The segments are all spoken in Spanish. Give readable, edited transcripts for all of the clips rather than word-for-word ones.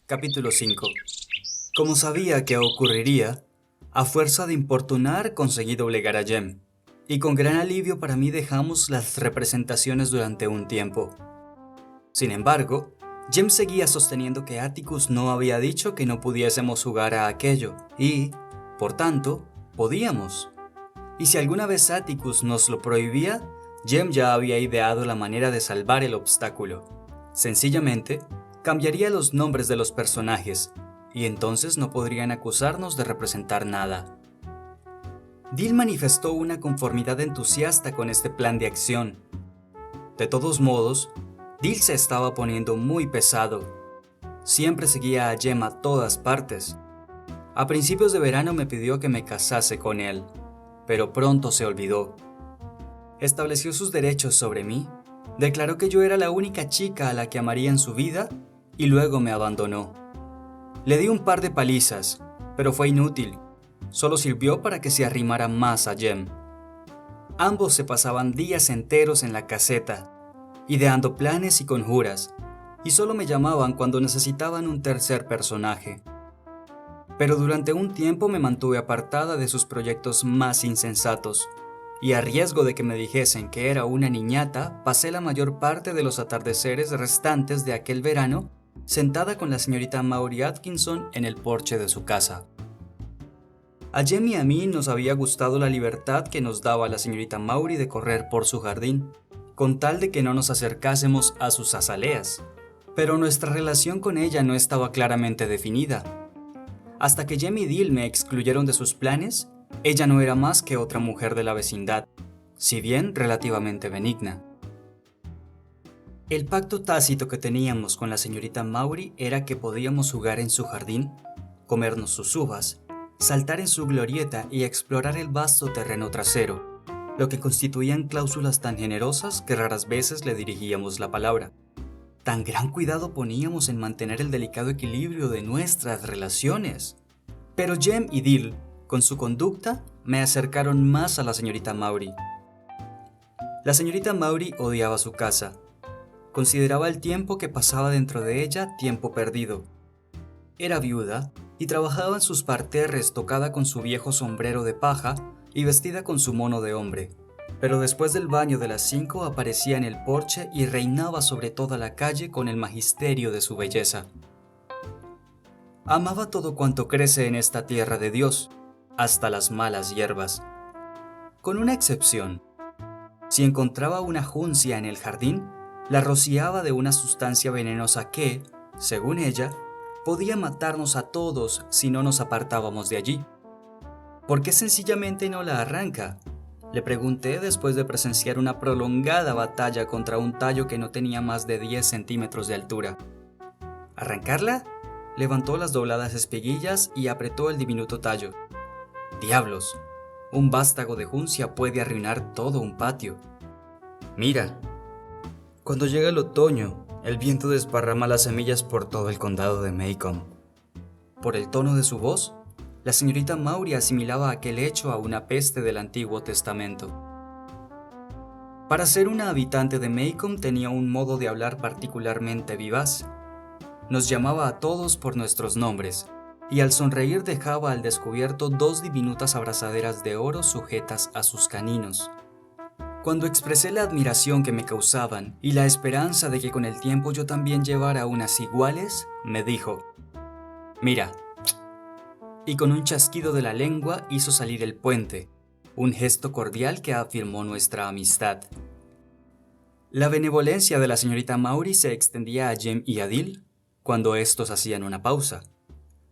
Capítulo 5. Como sabía que ocurriría, a fuerza de importunar conseguí doblegar a Jem, y con gran alivio para mí dejamos las representaciones durante un tiempo. Sin embargo, Jem seguía sosteniendo que Atticus no había dicho que no pudiésemos jugar a aquello, y, por tanto, podíamos. Y si alguna vez Atticus nos lo prohibía, Jem ya había ideado la manera de salvar el obstáculo. Sencillamente, cambiaría los nombres de los personajes, y entonces no podrían acusarnos de representar nada. Dill manifestó una conformidad entusiasta con este plan de acción. De todos modos, Dill se estaba poniendo muy pesado. Siempre seguía a Jem a todas partes. A principios de verano me pidió que me casase con él, pero pronto se olvidó. Estableció sus derechos sobre mí, declaró que yo era la única chica a la que amaría en su vida y luego me abandonó. Le di un par de palizas, pero fue inútil. Solo sirvió para que se arrimara más a Jem. Ambos se pasaban días enteros en la caseta, ideando planes y conjuras, y solo me llamaban cuando necesitaban un tercer personaje. Pero durante un tiempo me mantuve apartada de sus proyectos más insensatos, y a riesgo de que me dijesen que era una niñata, pasé la mayor parte de los atardeceres restantes de aquel verano sentada con la señorita Maury Atkinson en el porche de su casa. A Jem y a mí nos había gustado la libertad que nos daba la señorita Maury de correr por su jardín, con tal de que no nos acercásemos a sus azaleas. Pero nuestra relación con ella no estaba claramente definida. Hasta que Jem y Dill me excluyeron de sus planes, ella no era más que otra mujer de la vecindad, si bien relativamente benigna. El pacto tácito que teníamos con la señorita Maury era que podíamos jugar en su jardín, comernos sus uvas, saltar en su glorieta y explorar el vasto terreno trasero, lo que constituían cláusulas tan generosas que raras veces le dirigíamos la palabra. Tan gran cuidado poníamos en mantener el delicado equilibrio de nuestras relaciones. Pero Jem y Dill, con su conducta, me acercaron más a la señorita Maury. La señorita Maury odiaba su casa. Consideraba el tiempo que pasaba dentro de ella tiempo perdido. Era viuda y trabajaba en sus parterres tocada con su viejo sombrero de paja y vestida con su mono de hombre. Pero después del baño de las 5 aparecía en el porche y reinaba sobre toda la calle con el magisterio de su belleza. Amaba todo cuanto crece en esta tierra de Dios, hasta las malas hierbas. Con una excepción. Si encontraba una juncia en el jardín, la rociaba de una sustancia venenosa que, según ella, podía matarnos a todos si no nos apartábamos de allí. ¿Por qué sencillamente no la arranca?, le pregunté después de presenciar una prolongada batalla contra un tallo que no tenía más de 10 centímetros de altura. ¿Arrancarla? Levantó las dobladas espiguillas y apretó el diminuto tallo. ¡Diablos! Un vástago de juncia puede arruinar todo un patio. Mira. Cuando llega el otoño, el viento desparrama las semillas por todo el condado de Macomb. Por el tono de su voz, la señorita Maury asimilaba aquel hecho a una peste del Antiguo Testamento. Para ser una habitante de Macomb tenía un modo de hablar particularmente vivaz. Nos llamaba a todos por nuestros nombres, y al sonreír dejaba al descubierto 2 diminutas abrazaderas de oro sujetas a sus caninos. Cuando expresé la admiración que me causaban y la esperanza de que con el tiempo yo también llevara unas iguales, me dijo: «Mira», y con un chasquido de la lengua hizo salir el puente, un gesto cordial que afirmó nuestra amistad. La benevolencia de la señorita Maury se extendía a Jem y a Dill cuando estos hacían una pausa.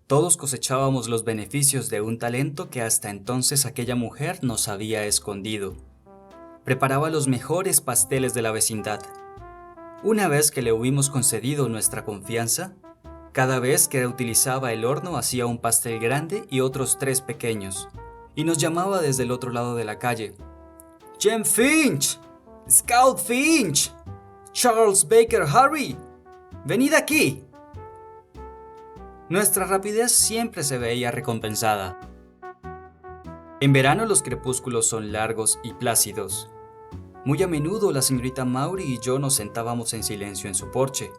Todos cosechábamos los beneficios de un talento que hasta entonces aquella mujer nos había escondido. Preparaba los mejores pasteles de la vecindad. Una vez que le hubimos concedido nuestra confianza, cada vez que utilizaba el horno hacía un pastel grande y otros 3 pequeños, y nos llamaba desde el otro lado de la calle: «Jem Finch, Scout Finch, Charles Baker Harry, venid aquí». Nuestra rapidez siempre se veía recompensada. En verano los crepúsculos son largos y plácidos. Muy a menudo la señorita Maury y yo nos sentábamos en silencio en su porche,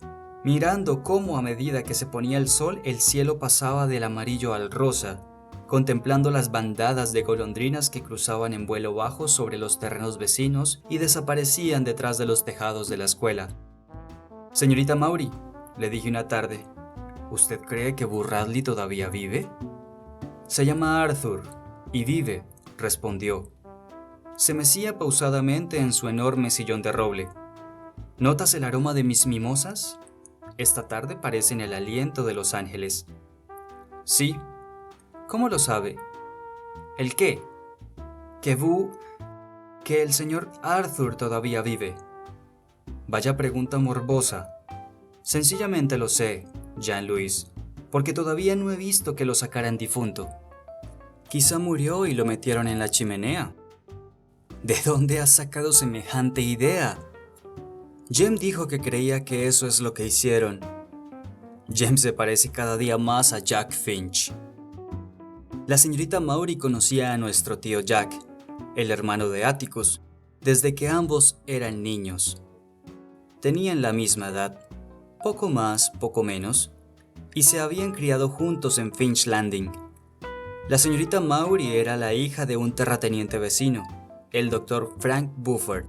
mirando cómo a medida que se ponía el sol el cielo pasaba del amarillo al rosa, contemplando las bandadas de golondrinas que cruzaban en vuelo bajo sobre los terrenos vecinos y desaparecían detrás de los tejados de la escuela. «Señorita Maury», le dije una tarde, «¿usted cree que Boo Radley todavía vive?» «Se llama Arthur y vive», respondió. Se mecía pausadamente en su enorme sillón de roble. «¿Notas el aroma de mis mimosas? Esta tarde parecen el aliento de los ángeles». «Sí». «¿Cómo lo sabe?» «¿El qué?» Que el señor Arthur todavía vive». «Vaya pregunta morbosa». «Sencillamente lo sé, Jean-Louis, porque todavía no he visto que lo sacaran difunto». «Quizá murió y lo metieron en la chimenea». «¿De dónde has sacado semejante idea?» «Jem dijo que creía que eso es lo que hicieron». «Jem se parece cada día más a Jack Finch». La señorita Maury conocía a nuestro tío Jack, el hermano de Atticus, desde que ambos eran niños. Tenían la misma edad, poco más, poco menos, y se habían criado juntos en Finch Landing. La señorita Maury era la hija de un terrateniente vecino, el Dr. Frank Buford.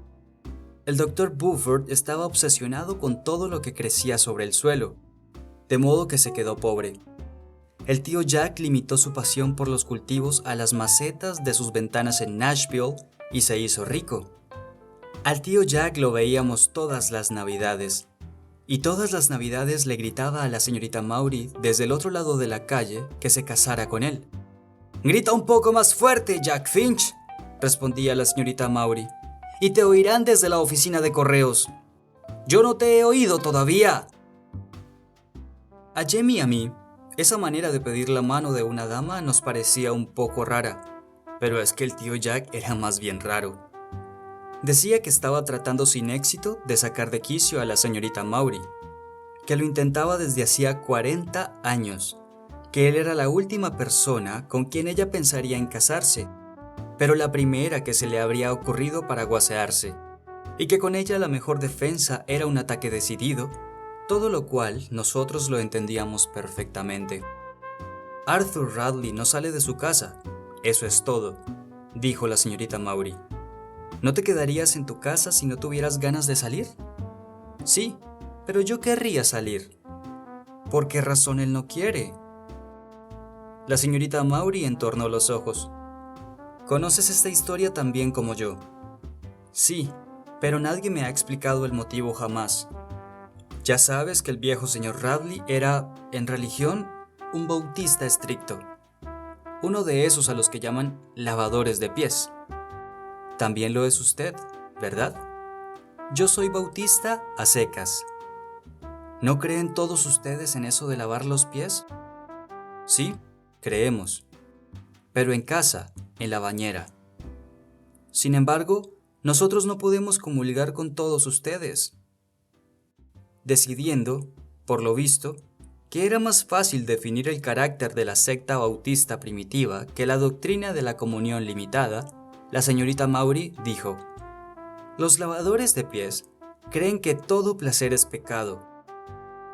El Dr. Buford estaba obsesionado con todo lo que crecía sobre el suelo, de modo que se quedó pobre. El tío Jack limitó su pasión por los cultivos a las macetas de sus ventanas en Nashville y se hizo rico. Al tío Jack lo veíamos todas las navidades, y todas las navidades le gritaba a la señorita Maury desde el otro lado de la calle que se casara con él. «Grita un poco más fuerte, Jack Finch», respondía la señorita Maury, «y te oirán desde la oficina de correos». «Yo no te he oído todavía». A Jem y a mí, esa manera de pedir la mano de una dama nos parecía un poco rara, pero es que el tío Jack era más bien raro. Decía que estaba tratando sin éxito de sacar de quicio a la señorita Maury, que lo intentaba desde hacía 40 años, que él era la última persona con quien ella pensaría en casarse, pero la primera que se le habría ocurrido para guasearse, y que con ella la mejor defensa era un ataque decidido, todo lo cual nosotros lo entendíamos perfectamente. «Arthur Radley no sale de su casa, eso es todo», dijo la señorita Maury. «¿No te quedarías en tu casa si no tuvieras ganas de salir?» «Sí, pero yo querría salir». «¿Por qué razón él no quiere?» La señorita Maury entornó los ojos. «¿Conoces esta historia tan bien como yo?» «Sí, pero nadie me ha explicado el motivo jamás. Ya sabes que el viejo señor Radley era, en religión, un bautista estricto. Uno de esos a los que llaman lavadores de pies. También lo es usted, ¿verdad? Yo soy bautista a secas. ¿No creen todos ustedes en eso de lavar los pies?» «Sí, creemos. Pero en casa, en la bañera. Sin embargo, nosotros no podemos comulgar con todos ustedes». Decidiendo, por lo visto, que era más fácil definir el carácter de la secta bautista primitiva que la doctrina de la comunión limitada, la señorita Maury dijo: «Los lavadores de pies creen que todo placer es pecado.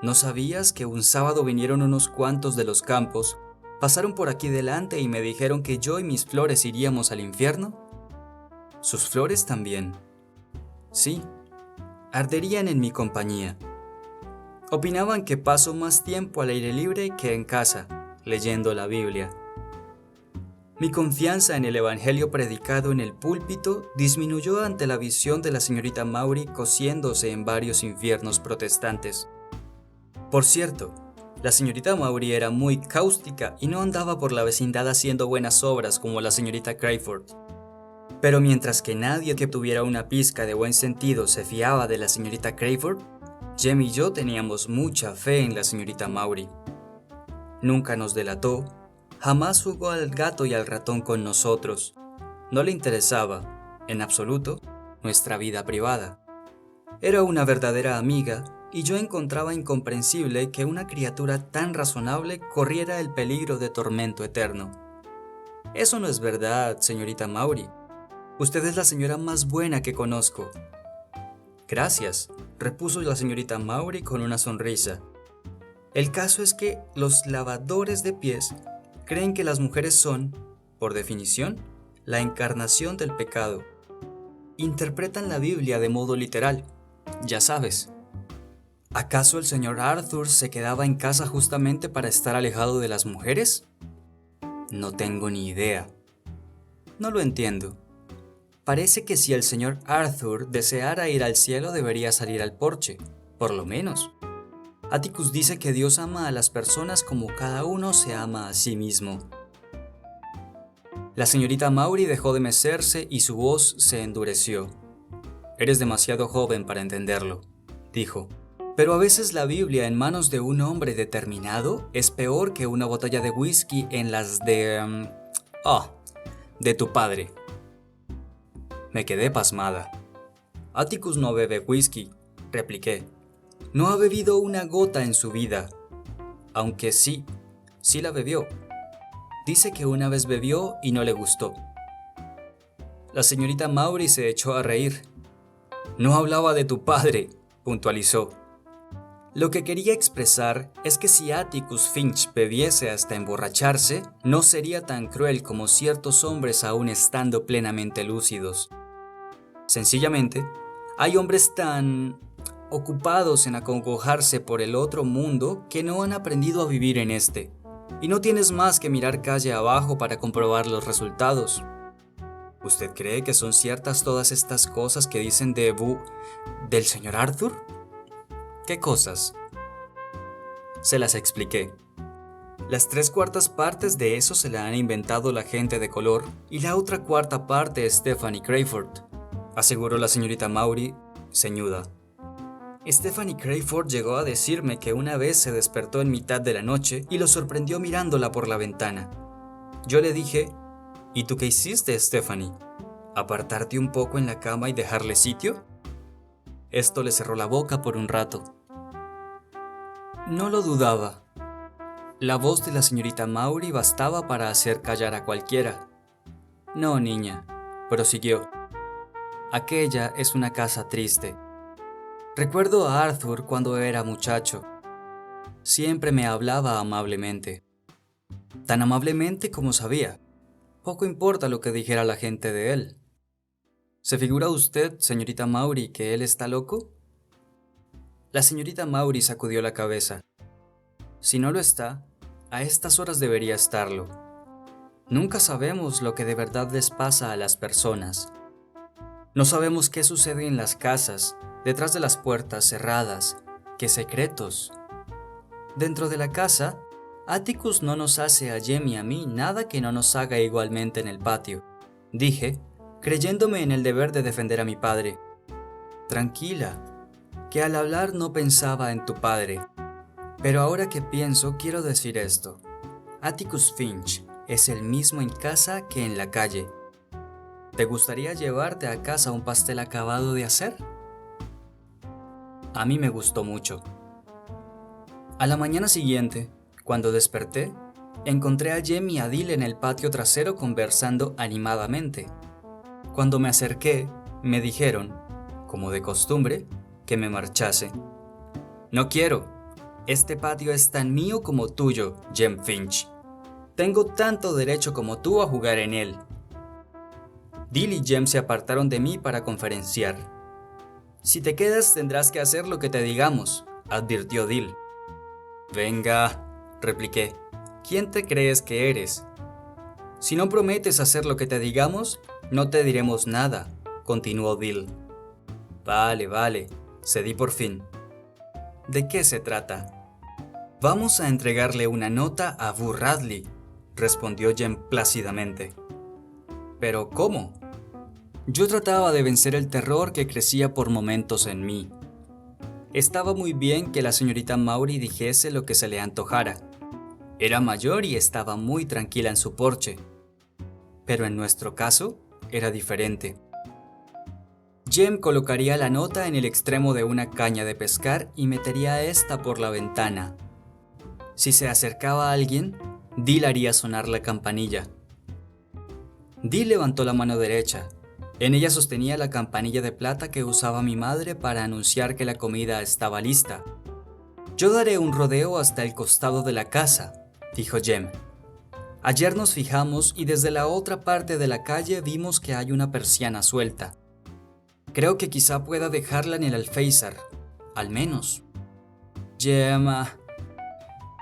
¿No sabías que un sábado vinieron unos cuantos de los campos, pasaron por aquí delante y me dijeron que yo y mis flores iríamos al infierno?» «¿Sus flores también?» «Sí, arderían en mi compañía». Opinaban que paso más tiempo al aire libre que en casa, leyendo la Biblia. Mi confianza en el evangelio predicado en el púlpito disminuyó ante la visión de la señorita Maury cociéndose en varios infiernos protestantes. Por cierto, la señorita Maury era muy cáustica y no andaba por la vecindad haciendo buenas obras como la señorita Crayford. Pero mientras que nadie que tuviera una pizca de buen sentido se fiaba de la señorita Crayford, Jem y yo teníamos mucha fe en la señorita Maury. Nunca nos delató, jamás jugó al gato y al ratón con nosotros. No le interesaba, en absoluto, nuestra vida privada. Era una verdadera amiga y yo encontraba incomprensible que una criatura tan razonable corriera el peligro de tormento eterno. Eso no es verdad, señorita Maury. Usted es la señora más buena que conozco. Gracias, repuso la señorita Maury con una sonrisa. El caso es que los lavadores de pies creen que las mujeres son, por definición, la encarnación del pecado. Interpretan la Biblia de modo literal, ya sabes. ¿Acaso el señor Arthur se quedaba en casa justamente para estar alejado de las mujeres? No tengo ni idea. No lo entiendo. Parece que si el señor Arthur deseara ir al cielo debería salir al porche, por lo menos. Atticus dice que Dios ama a las personas como cada uno se ama a sí mismo. La señorita Maury dejó de mecerse y su voz se endureció. Eres demasiado joven para entenderlo, dijo. Pero a veces la Biblia en manos de un hombre determinado es peor que una botella de whisky en las de tu padre. Me quedé pasmada. Atticus no bebe whisky, repliqué. No ha bebido una gota en su vida. Aunque sí la bebió. Dice que una vez bebió y no le gustó. La señorita Maury se echó a reír. No hablaba de tu padre, puntualizó. Lo que quería expresar es que si Atticus Finch bebiese hasta emborracharse, no sería tan cruel como ciertos hombres aún estando plenamente lúcidos. Sencillamente, hay hombres tan ocupados en acongojarse por el otro mundo que no han aprendido a vivir en este, y no tienes más que mirar calle abajo para comprobar los resultados. ¿Usted cree que son ciertas todas estas cosas que dicen del señor Arthur? ¿Qué cosas? Se las expliqué. Las 3/4 partes de eso se la han inventado la gente de color y la otra 1/4 parte Stephanie Crayford, aseguró la señorita Maury, ceñuda. Stephanie Crayford llegó a decirme que una vez se despertó en mitad de la noche y lo sorprendió mirándola por la ventana. Yo le dije, ¿y tú qué hiciste, Stephanie? ¿Apartarte un poco en la cama y dejarle sitio? Esto le cerró la boca por un rato. No lo dudaba. La voz de la señorita Maury bastaba para hacer callar a cualquiera. No, niña, prosiguió. Aquella es una casa triste. Recuerdo a Arthur cuando era muchacho. Siempre me hablaba amablemente. Tan amablemente como sabía. Poco importa lo que dijera la gente de él. ¿Se figura usted, señorita Maury, que él está loco? La señorita Maury sacudió la cabeza. Si no lo está, a estas horas debería estarlo. Nunca sabemos lo que de verdad les pasa a las personas. No sabemos qué sucede en las casas, detrás de las puertas cerradas, qué secretos. Dentro de la casa, Atticus no nos hace a Jem y a mí nada que no nos haga igualmente en el patio, dije, creyéndome en el deber de defender a mi padre. Tranquila, que al hablar no pensaba en tu padre. Pero ahora que pienso, quiero decir esto. Atticus Finch es el mismo en casa que en la calle. ¿Te gustaría llevarte a casa un pastel acabado de hacer? A mí me gustó mucho. A la mañana siguiente, cuando desperté, encontré a Jem y a Dill en el patio trasero conversando animadamente. Cuando me acerqué, me dijeron, como de costumbre, que me marchase. No quiero. Este patio es tan mío como tuyo, Jem Finch. Tengo tanto derecho como tú a jugar en él. Dill y Jem se apartaron de mí para conferenciar. Si te quedas tendrás que hacer lo que te digamos, advirtió Dill. Venga, repliqué. ¿Quién te crees que eres? Si no prometes hacer lo que te digamos, no te diremos nada, continuó Dill. Vale, cedí por fin. ¿De qué se trata? Vamos a entregarle una nota a Boo Radley, respondió Jem plácidamente. ¿Pero cómo? Yo trataba de vencer el terror que crecía por momentos en mí. Estaba muy bien que la señorita Maury dijese lo que se le antojara. Era mayor y estaba muy tranquila en su porche. Pero en nuestro caso, era diferente. Jem colocaría la nota en el extremo de una caña de pescar y metería esta por la ventana. Si se acercaba a alguien, Dill haría sonar la campanilla. Dee levantó la mano derecha. En ella sostenía la campanilla de plata que usaba mi madre para anunciar que la comida estaba lista. «Yo daré un rodeo hasta el costado de la casa», dijo Jem. Ayer nos fijamos y desde la otra parte de la calle vimos que hay una persiana suelta. Creo que quizá pueda dejarla en el alféizar, al menos. Gemma,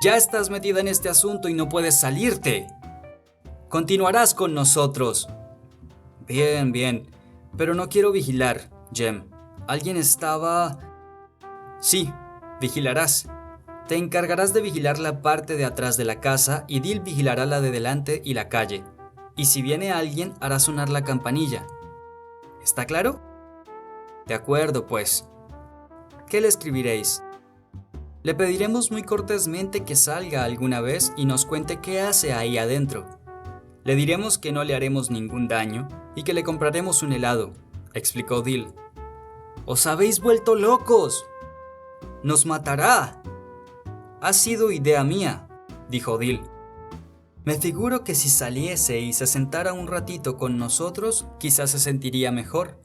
ya estás metida en este asunto y no puedes salirte. Continuarás con nosotros. Bien, bien, pero no quiero vigilar, Jem. ¿Alguien estaba...? Sí, vigilarás. Te encargarás de vigilar la parte de atrás de la casa y Dil vigilará la de delante y la calle. Y si viene alguien, hará sonar la campanilla. ¿Está claro? De acuerdo, pues. ¿Qué le escribiréis? Le pediremos muy cortésmente que salga alguna vez y nos cuente qué hace ahí adentro. Le diremos que no le haremos ningún daño y que le compraremos un helado, explicó Dil. ¡Os habéis vuelto locos! ¡Nos matará! Ha sido idea mía, dijo Dil. Me figuro que si saliese y se sentara un ratito con nosotros, quizás se sentiría mejor.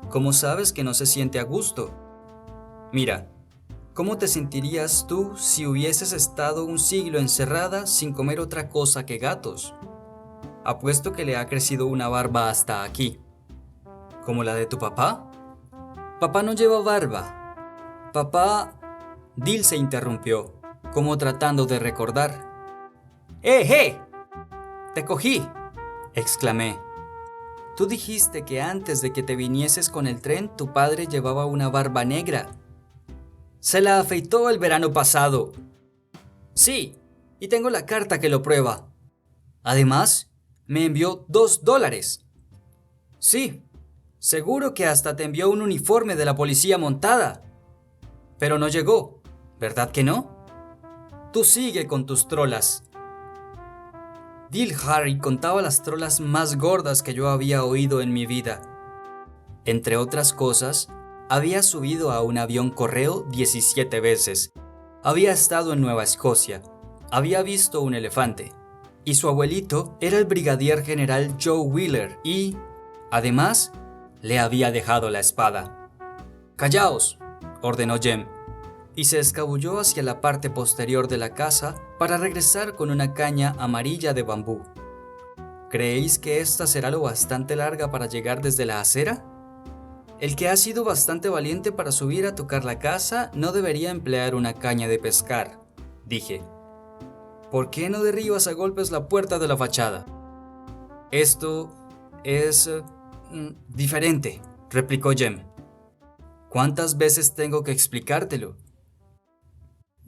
¿Cómo sabes que no se siente a gusto? Mira, ¿cómo te sentirías tú si hubieses estado un siglo encerrada sin comer otra cosa que gatos? Apuesto que le ha crecido una barba hasta aquí. ¿Como la de tu papá? Papá no lleva barba. Papá... Dil se interrumpió, como tratando de recordar. ¡Eh! ¡Te cogí!, exclamé. Tú dijiste que antes de que te vinieses con el tren, tu padre llevaba una barba negra. Se la afeitó el verano pasado. Sí, y tengo la carta que lo prueba. Además, me envió $2. Sí, seguro que hasta te envió un uniforme de la policía montada. Pero no llegó, ¿verdad que no? Tú sigue con tus trolas. Dil Harry contaba las trolas más gordas que yo había oído en mi vida. Entre otras cosas, había subido a un avión correo 17 veces, había estado en Nueva Escocia, había visto un elefante, y su abuelito era el brigadier general Joe Wheeler y, además, le había dejado la espada. «Callaos», ordenó Jem, y se escabulló hacia la parte posterior de la casa para regresar con una caña amarilla de bambú. ¿Creéis que esta será lo bastante larga para llegar desde la acera? El que ha sido bastante valiente para subir a tocar la casa no debería emplear una caña de pescar, dije. ¿Por qué no derribas a golpes la puerta de la fachada? Esto es diferente, replicó Jem. ¿Cuántas veces tengo que explicártelo?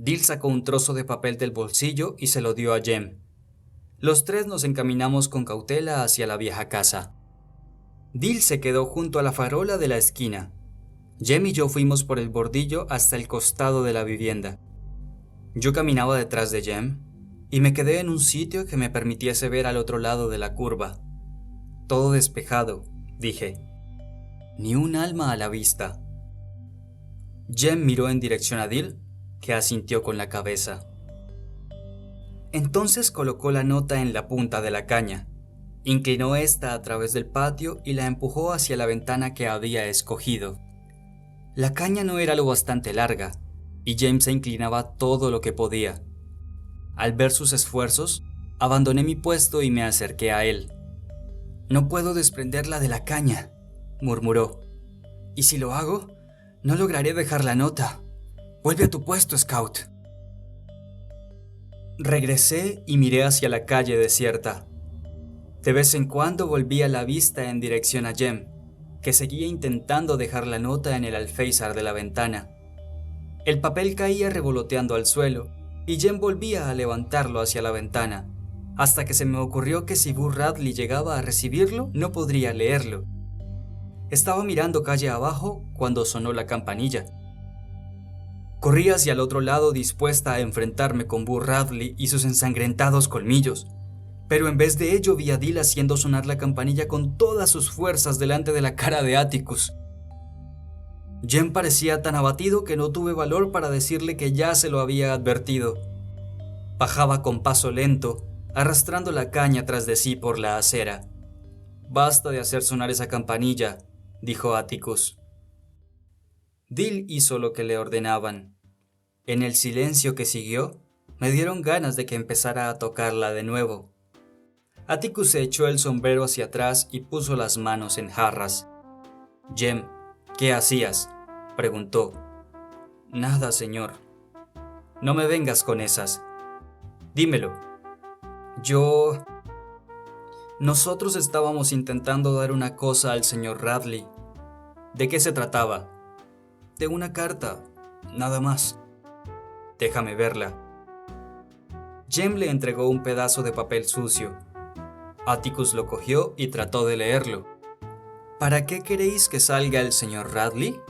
Dil sacó un trozo de papel del bolsillo y se lo dio a Jem. Los tres nos encaminamos con cautela hacia la vieja casa. Dil se quedó junto a la farola de la esquina. Jem y yo fuimos por el bordillo hasta el costado de la vivienda. Yo caminaba detrás de Jem y me quedé en un sitio que me permitiese ver al otro lado de la curva. Todo despejado, dije. Ni un alma a la vista. Jem miró en dirección a Dil, que asintió con la cabeza. Entonces colocó la nota en la punta de la caña, inclinó esta a través del patio y la empujó hacia la ventana que había escogido. La caña no era lo bastante larga, y James se inclinaba todo lo que podía. Al ver sus esfuerzos, abandoné mi puesto y me acerqué a él. «No puedo desprenderla de la caña», murmuró. «Y si lo hago, no lograré dejar la nota. Vuelve a tu puesto, Scout». Regresé y miré hacia la calle desierta. De vez en cuando volvía la vista en dirección a Jem, que seguía intentando dejar la nota en el alféizar de la ventana. El papel caía revoloteando al suelo, y Jem volvía a levantarlo hacia la ventana, hasta que se me ocurrió que si Boo Radley llegaba a recibirlo, no podría leerlo. Estaba mirando calle abajo cuando sonó la campanilla. Corrí hacia el otro lado dispuesta a enfrentarme con Boo Radley y sus ensangrentados colmillos, pero en vez de ello vi a Dil haciendo sonar la campanilla con todas sus fuerzas delante de la cara de Atticus. Jem parecía tan abatido que no tuve valor para decirle que ya se lo había advertido. Bajaba con paso lento, arrastrando la caña tras de sí por la acera. Basta de hacer sonar esa campanilla, dijo Atticus. Dill hizo lo que le ordenaban. En el silencio que siguió, me dieron ganas de que empezara a tocarla de nuevo. Atticus se echó el sombrero hacia atrás y puso las manos en jarras. «Jem, ¿qué hacías?», preguntó. «Nada, señor». «No me vengas con esas. Dímelo». Nosotros estábamos intentando dar una cosa al señor Radley». «¿De qué se trataba?». «De una carta, nada más». «Déjame verla». Jem le entregó un pedazo de papel sucio. Atticus lo cogió y trató de leerlo. «¿Para qué queréis que salga el señor Radley?».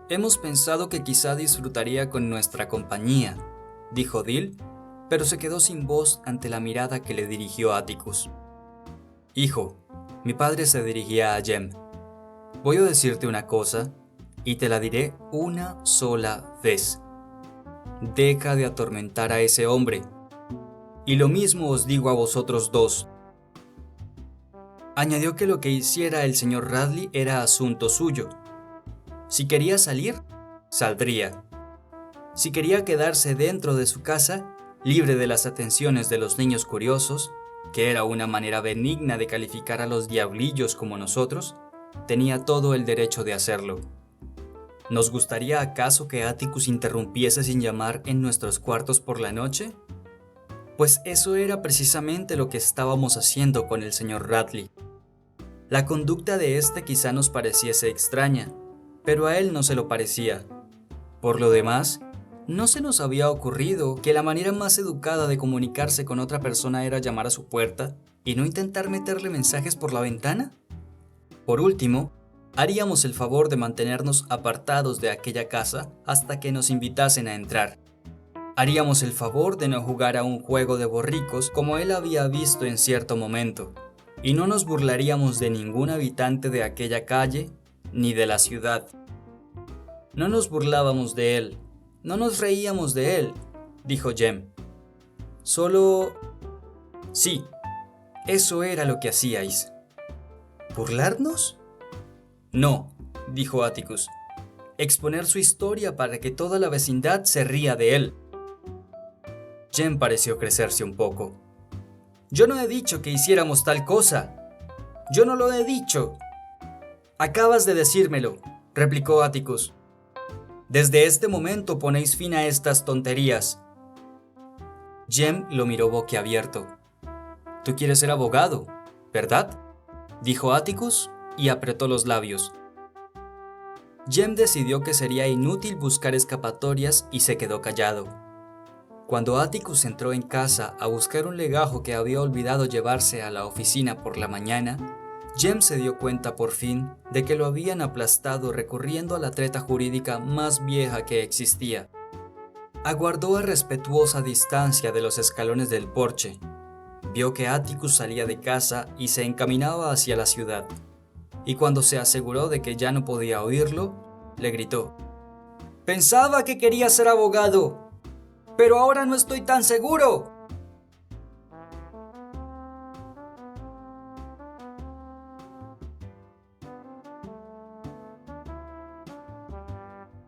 «Hemos pensado que quizá disfrutaría con nuestra compañía», dijo Dill, pero se quedó sin voz ante la mirada que le dirigió Atticus. «Hijo», mi padre se dirigía a Jem, «voy a decirte una cosa, y te la diré una sola vez. Deja de atormentar a ese hombre. Y lo mismo os digo a vosotros dos». Añadió que lo que hiciera el señor Radley era asunto suyo. Si quería salir, saldría. Si quería quedarse dentro de su casa, libre de las atenciones de los niños curiosos, que era una manera benigna de calificar a los diablillos como nosotros, tenía todo el derecho de hacerlo. ¿Nos gustaría acaso que Atticus interrumpiese sin llamar en nuestros cuartos por la noche? Pues eso era precisamente lo que estábamos haciendo con el señor Radley. La conducta de éste quizá nos pareciese extraña, pero a él no se lo parecía. Por lo demás, ¿no se nos había ocurrido que la manera más educada de comunicarse con otra persona era llamar a su puerta y no intentar meterle mensajes por la ventana? Por último, haríamos el favor de mantenernos apartados de aquella casa hasta que nos invitasen a entrar. Haríamos el favor de no jugar a un juego de borricos como él había visto en cierto momento, y no nos burlaríamos de ningún habitante de aquella calle ni de la ciudad. No nos burlábamos de él, no nos reíamos de él, dijo Jem. Solo... Sí, eso era lo que hacíais. ¿Burlarnos? No, dijo Atticus. Exponer su historia para que toda la vecindad se ría de él. Jem pareció crecerse un poco. Yo no he dicho que hiciéramos tal cosa. Yo no lo he dicho. Acabas de decírmelo, replicó Atticus. Desde este momento ponéis fin a estas tonterías. Jem lo miró boquiabierto. Tú quieres ser abogado, ¿verdad?, dijo Atticus y apretó los labios. Jem decidió que sería inútil buscar escapatorias y se quedó callado. Cuando Atticus entró en casa a buscar un legajo que había olvidado llevarse a la oficina por la mañana, Jem se dio cuenta por fin de que lo habían aplastado recurriendo a la treta jurídica más vieja que existía. Aguardó a respetuosa distancia de los escalones del porche. Vio que Atticus salía de casa y se encaminaba hacia la ciudad. Y cuando se aseguró de que ya no podía oírlo, le gritó: «Pensaba que quería ser abogado, pero ahora no estoy tan seguro».